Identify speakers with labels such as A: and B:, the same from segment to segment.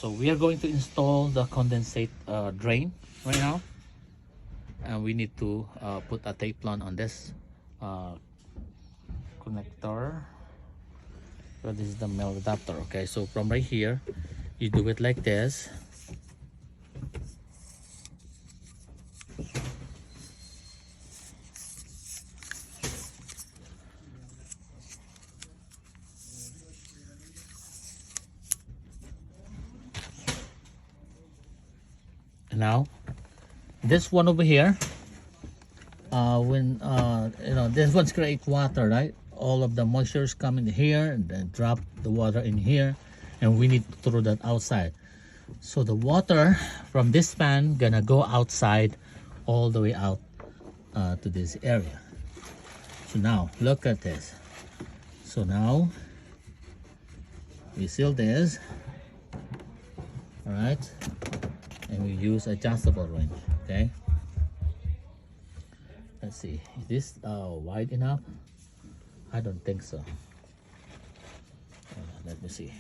A: So we are going to install the condensate drain right now, and we need to put a teflon on this connector. So this is the male adapter. Okay, so from right here you do it like this. Now this one over here, when you know, this one's create water, right? All of the moistures come in here and then drop the water in here, and we need to throw that outside. So the water from this fan gonna go outside all the way out to this area. So now look at this. So now we seal this, all right, and we use adjustable wrench. Okay, let's see, is this wide enough? I don't think so. Let me see.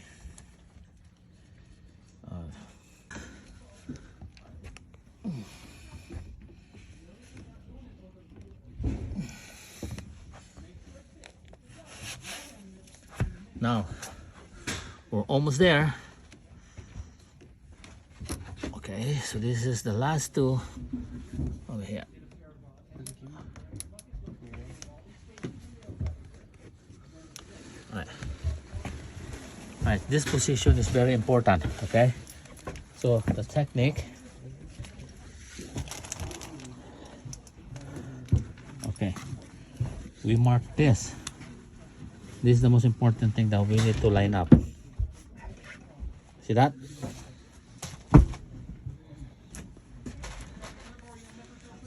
A: Now we're almost there. Okay, so this is the last two over here. All right, this position is very important. Okay, so the technique. Okay, we mark this. This is the most important thing that we need to line up. See that?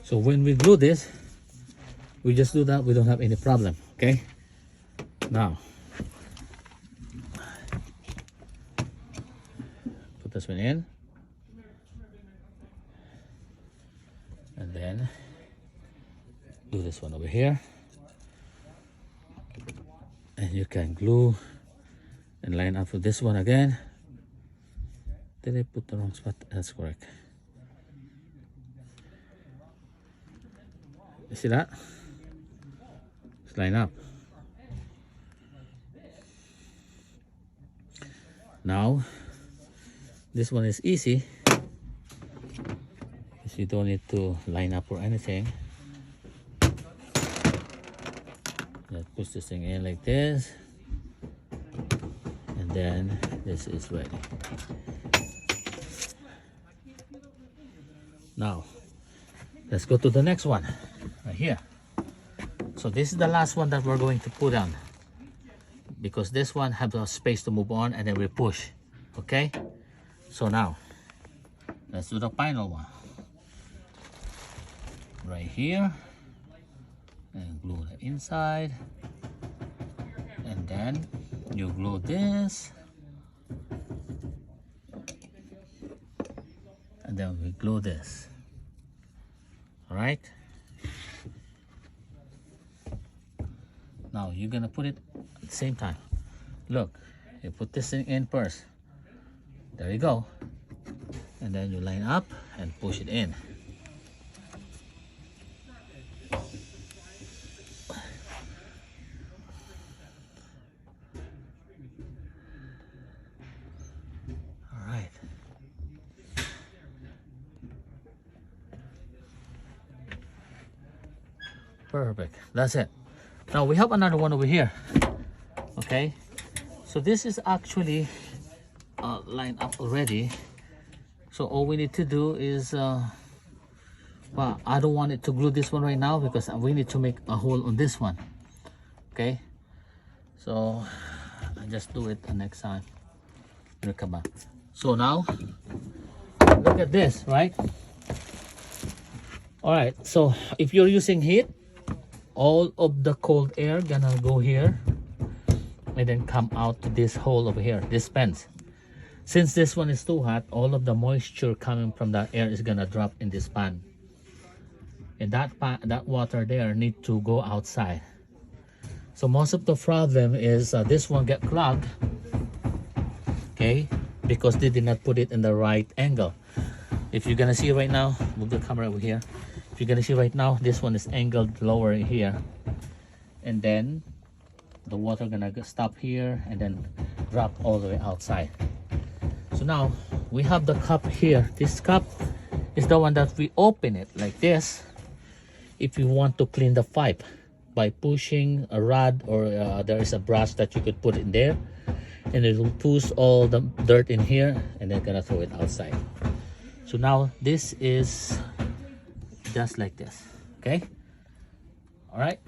A: So when we glue this, we just do that, we don't have any problem. Okay, now put this one in, and then do this one over here, and you can glue and line up with this one again. Did I put the wrong spot? That's correct. You see that? Let's line up. Now this one is easy because you don't need to line up or anything. Let's push this thing in like this, and then this is ready. Now let's go to the next one right here. So this is the last one that we're going to put on, because this one has a space to move on, and then we push. Okay, so now let's do the final one right here, and glue the inside, and then you glue this, and then we glue this. All right, now you're gonna put it at the same time. Look, you put this thing in first. There you go, and then you line up and push it in. All right. Perfect. That's it. Now we have another one over here. Okay, so this is actually lined up already. So all we need to do is well, I don't want it to glue this one right now because we need to make a hole on this one. Okay, so I just do it the next time. Come back. So now look at this, right? All right, so if you're using heat, all of the cold air gonna go here and then come out to this hole over here, this fence. Since this one is too hot, all of the moisture coming from that air is gonna drop in this pan, and that water there need to go outside. So most of the problem is this one get clogged. Okay, because they did not put it in the right angle. If you're gonna see right now, move the camera over here. If you're gonna see right now, this one is angled lower here, and then the water gonna stop here and then drop all the way outside. So now we have the cup here. This cup is the one that we open it like this if you want to clean the pipe by pushing a rod, or there is a brush that you could put in there, and it will push all the dirt in here and then gonna throw it outside. So now this is just like this. Okay, all right.